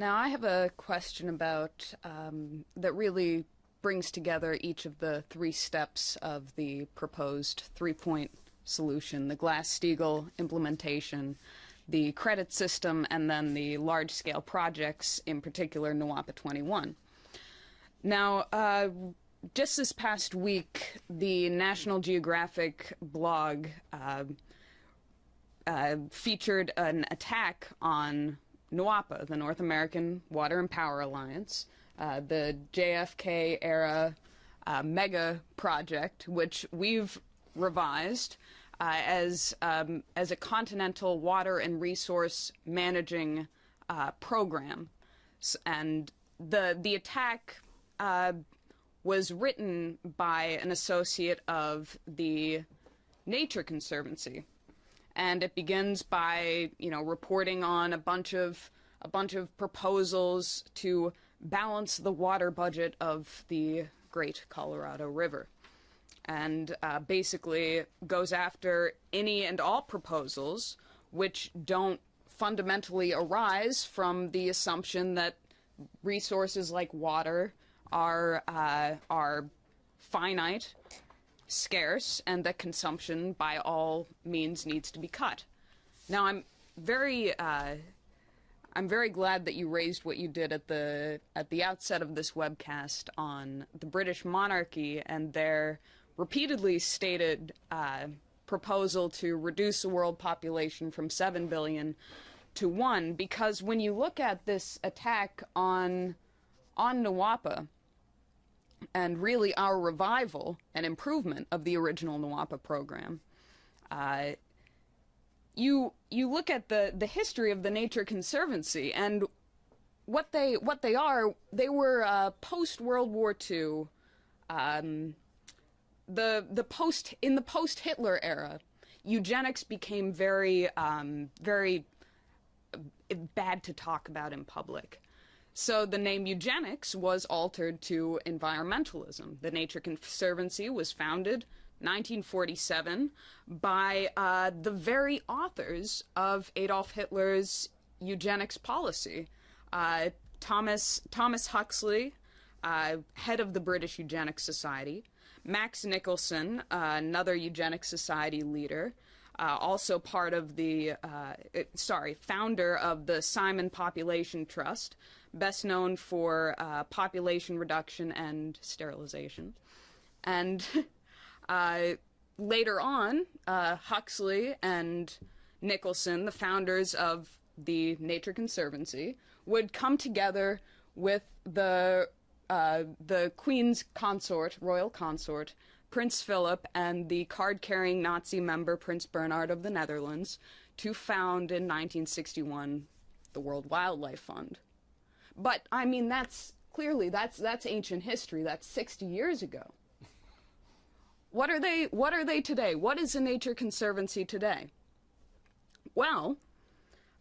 Now, I have a question about that really brings together each of the three steps of the proposed three-point solution: the Glass-Steagall implementation, the credit system, and then the large-scale projects, in particular NWAPA 21. Now, just this past week, the National Geographic blog featured an attack on NWAPA, the North American Water and Power Alliance, the JFK-era mega project, which we've revised as a continental water and resource managing program. And the attack was written by an associate of the Nature Conservancy. And it begins by, reporting on a bunch of proposals to balance the water budget of the Great Colorado River, and basically goes after any and all proposals which don't fundamentally arise from the assumption that resources like water are finite, scarce, and that consumption by all means needs to be cut. Now, I'm very glad that you raised what you did at the outset of this webcast on the British monarchy and their repeatedly stated proposal to reduce the world population from 7 billion to 1, because when you look at this attack on NWAPA, and really our revival and improvement of the original NWAPA program, you look at the history of the Nature Conservancy and what they are. They were post World War II, in the post Hitler era. Eugenics became very bad to talk about in public. So the name eugenics was altered to environmentalism. The Nature Conservancy was founded 1947 by the very authors of Adolf Hitler's eugenics policy. Thomas Huxley, head of the British Eugenics Society; Max Nicholson, another Eugenics Society leader, also part of the, founder of the Simon Population Trust, best known for population reduction and sterilization. And later on, Huxley and Nicholson, the founders of the Nature Conservancy, would come together with the Queen's consort, royal consort, Prince Philip, and the card-carrying Nazi member Prince Bernhard of the Netherlands, to found in 1961 the World Wildlife Fund. But I mean, that's ancient history. That's 60 years ago. What are they today? What is the Nature Conservancy today? Well,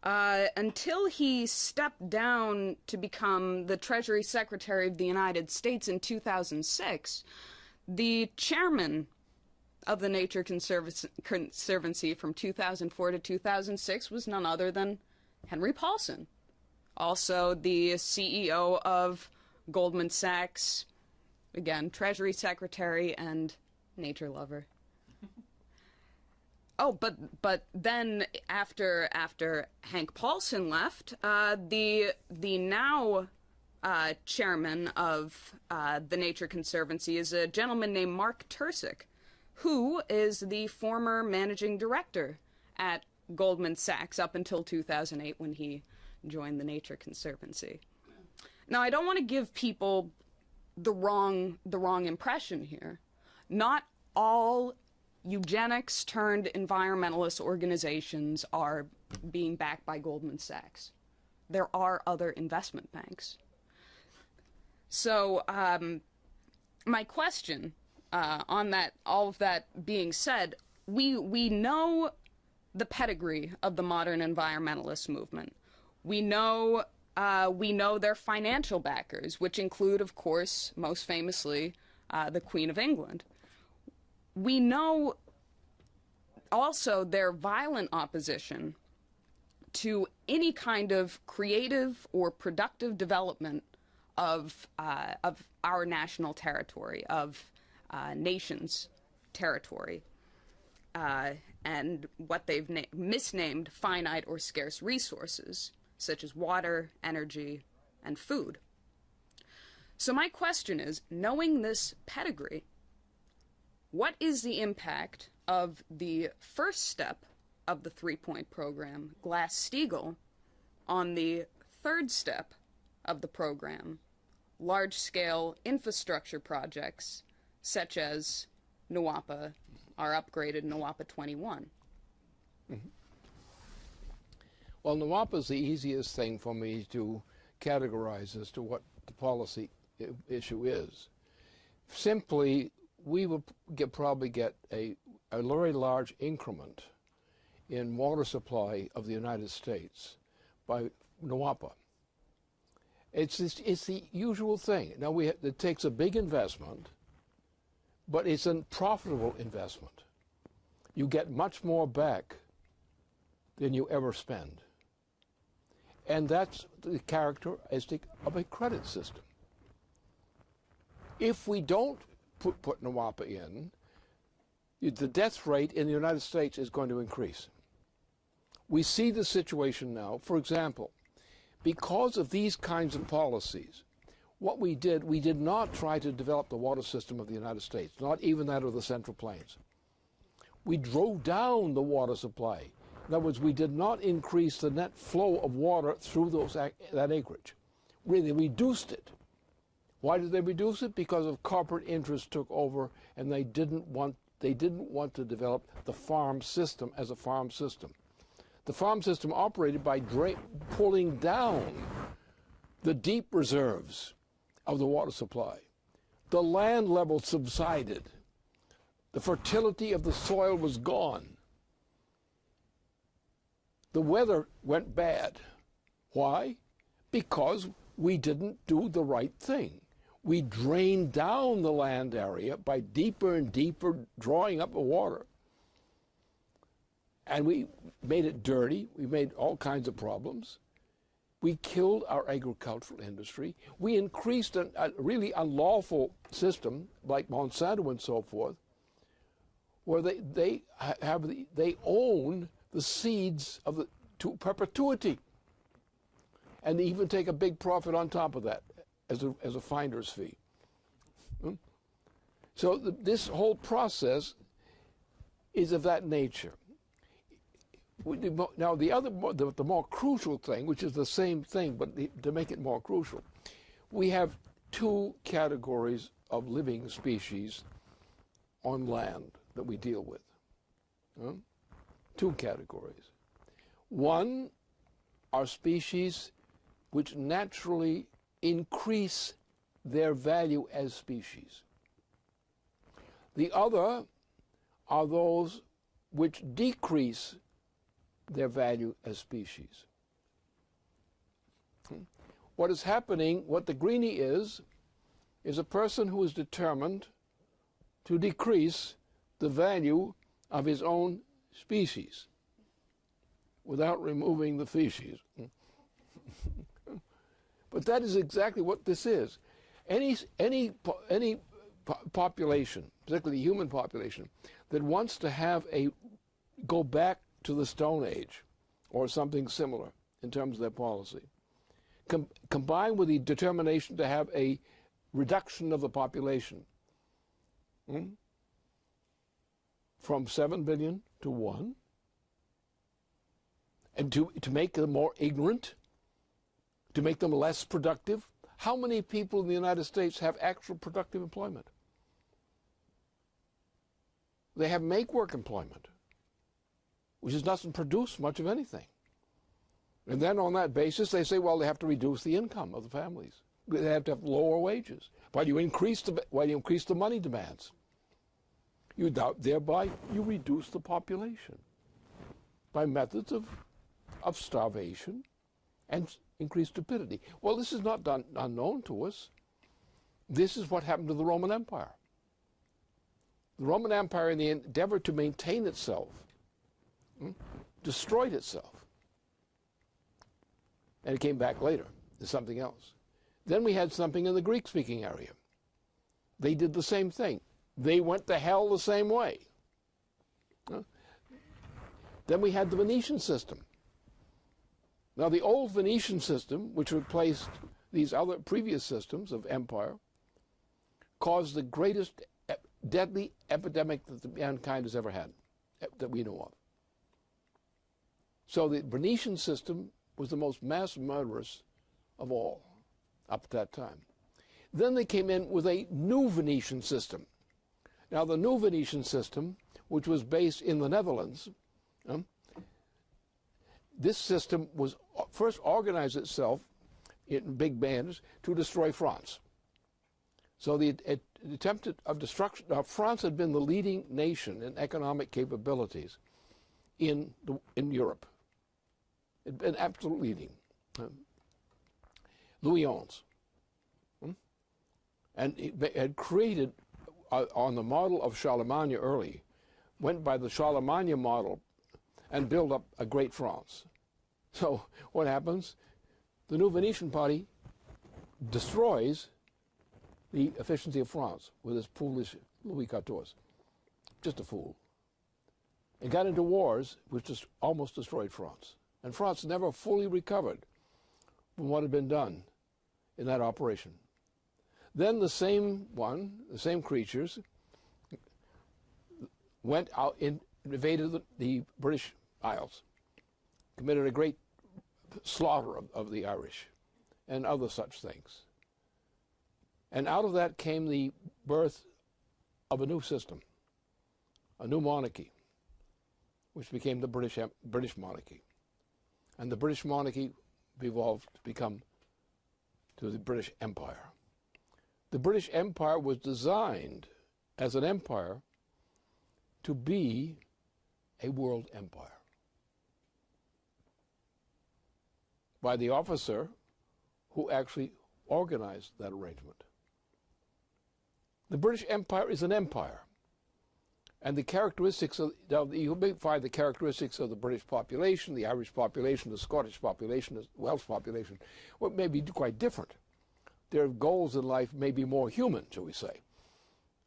until he stepped down to become the Treasury Secretary of the United States in 2006, the chairman of the Nature Conservancy from 2004 to 2006 was none other than Henry Paulson, also the CEO of Goldman Sachs, again, Treasury Secretary and nature lover. Oh, but then after Hank Paulson left, the now chairman of the Nature Conservancy is a gentleman named Mark Tursick, who is the former managing director at Goldman Sachs up until 2008 when he joined the Nature Conservancy. Now, I don't want to give people the wrong impression here. Not all eugenics turned environmentalist organizations are being backed by Goldman Sachs. There are other investment banks. So my question on that, all of that being said, we know the pedigree of the modern environmentalist movement. We know their financial backers, which include, of course, most famously, the Queen of England. We know also their violent opposition to any kind of creative or productive development of our national territory, of nations' territory, and what they've misnamed finite or scarce resources, such as water, energy, and food. So my question is, knowing this pedigree, what is the impact of the first step of the 3-point program, Glass-Steagall, on the third step of the program, large-scale infrastructure projects such as NWAPA, our upgraded NWAPA 21? Mm-hmm. Well, NWAPA is the easiest thing for me to categorize as to what the policy issue is. Simply, we will probably get a very large increment in water supply of the United States by NWAPA. It's the usual thing. Now, it takes a big investment, but it's a profitable investment. You get much more back than you ever spend. And that's the characteristic of a credit system. If we don't put NWAPA in, the death rate in the United States is going to increase. We see the situation now. For example, because of these kinds of policies, what we did not try to develop the water system of the United States, not even that of the Central Plains. We drove down the water supply. In other words, we did not increase the net flow of water through that acreage. Really reduced it. Why did they reduce it? Because of corporate interests took over, and they didn't want to develop the farm system as a farm system. The farm system operated by pulling down the deep reserves of the water supply. The land level subsided. The fertility of the soil was gone. The weather went bad. Why? Because we didn't do the right thing. We drained down the land area by deeper and deeper drawing up of water. And we made it dirty. We made all kinds of problems. We killed our agricultural industry. We increased a really unlawful system like Monsanto and so forth, where they own the seeds of to perpetuity, and they even take a big profit on top of that as a finder's fee. So this whole process is of that nature. Now the more crucial thing, which is the same thing, but to make it more crucial, we have two categories of living species on land that we deal with. Two categories. One are species which naturally increase their value as species. The other are those which decrease their value as species. What is happening, what the greenie is a person who is determined to decrease the value of his own species without removing the feces. But that is exactly what this is. Any population, particularly human population, that wants to go back to the Stone Age or something similar in terms of their policy, combined with the determination to have a reduction of the population from 7 billion to 1, and to make them more ignorant, to make them less productive. How many people in the United States have actual productive employment? They have make-work employment, which doesn't produce much of anything. And then on that basis, they say, well, they have to reduce the income of the families. They have to have lower wages. Why do you increase the money demands? Thereby, you reduce the population by methods of starvation and increased stupidity. Well, this is not unknown to us. This is what happened to the Roman Empire. The Roman Empire, in the endeavor to maintain itself, destroyed itself. And it came back later as something else. Then we had something in the Greek-speaking area. They did the same thing. They went to hell the same way. Then we had the Venetian system. Now, the old Venetian system, which replaced these other previous systems of empire, caused the greatest deadly epidemic that mankind has ever had, that we know of. So the Venetian system was the most mass murderous of all up to that time. Then they came in with a new Venetian system. Now, the new Venetian system, which was based in the Netherlands, this system was first organized itself in big bands to destroy France. So the attempt of destruction, France had been the leading nation in economic capabilities in Europe. It had been absolute leading. Louis XI. And he had created, on the model of Charlemagne early, went by the Charlemagne model and built up a great France. So what happens? The new Venetian party destroys the efficiency of France with this foolish Louis XIV. Just a fool. And got into wars which just almost destroyed France. And France never fully recovered from what had been done in that operation. Then the same creatures, went out and invaded the British Isles, committed a great slaughter of the Irish and other such things. And out of that came the birth of a new system, a new monarchy, which became the British monarchy. And the British monarchy evolved to become to the British Empire. The British Empire was designed as an empire to be a world empire by the officer who actually organized that arrangement. The British Empire is an empire, and the characteristics of, you may find the characteristics of the British population, the Irish population, the Scottish population, the Welsh population, well, may be quite different. Their goals in life may be more human, shall we say,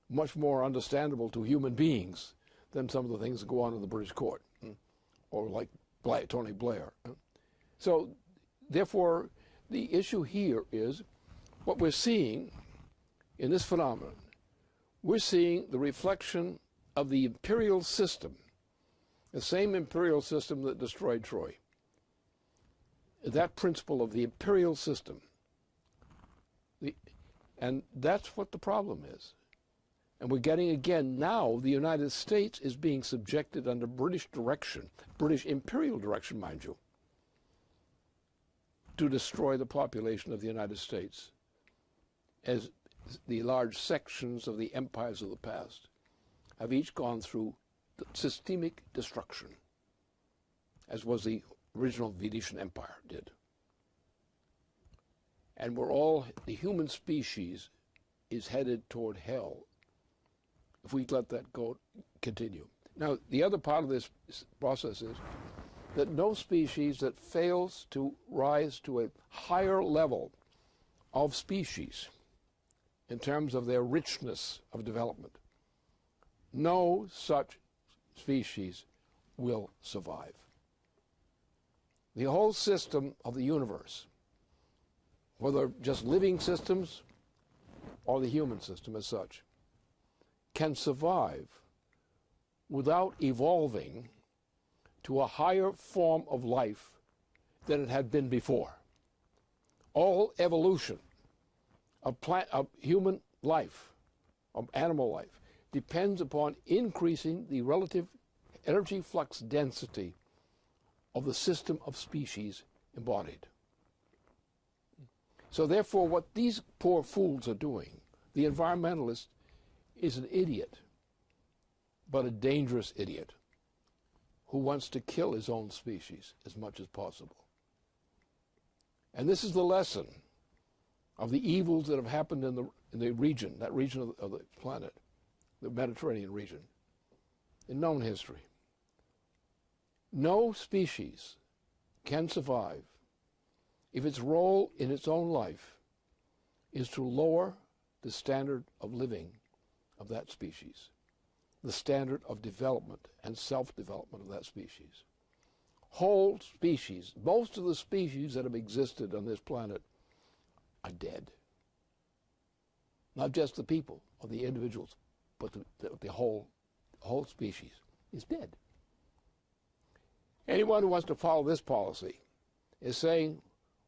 much more understandable to human beings than some of the things that go on in the British court, or like Tony Blair. So, therefore, the issue here is what we're seeing in this phenomenon. We're seeing the reflection of the imperial system, the same imperial system that destroyed Troy. That principle of the imperial system. And that's what the problem is. And we're getting, again, now the United States is being subjected under British direction, British imperial direction, mind you, to destroy the population of the United States, as the large sections of the empires of the past have each gone through systemic destruction, as was the original Venetian Empire did. And the human species is headed toward hell if we let that continue. Now, the other part of this process is that no species that fails to rise to a higher level of species in terms of their richness of development, no such species will survive. The whole system of the universe, whether just living systems or the human system as such, can survive without evolving to a higher form of life than it had been before. All evolution of human life, of animal life, depends upon increasing the relative energy flux density of the system of species embodied. So therefore, what these poor fools are doing, the environmentalist is an idiot, but a dangerous idiot, who wants to kill his own species as much as possible. And this is the lesson of the evils that have happened in the region, that region of the planet, the Mediterranean region, in known history. No species can survive if its role in its own life is to lower the standard of living of that species, the standard of development and self-development of that species. Whole species, most of the species that have existed on this planet are dead. Not just the people or the individuals, but the whole species is dead. Anyone who wants to follow this policy is saying,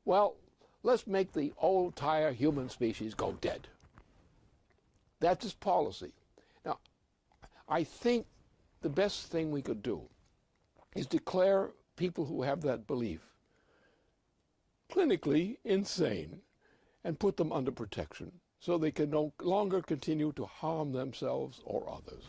well, let's make the entire human species go dead. That's his policy. Now, I think the best thing we could do is declare people who have that belief clinically insane and put them under protection so they can no longer continue to harm themselves or others.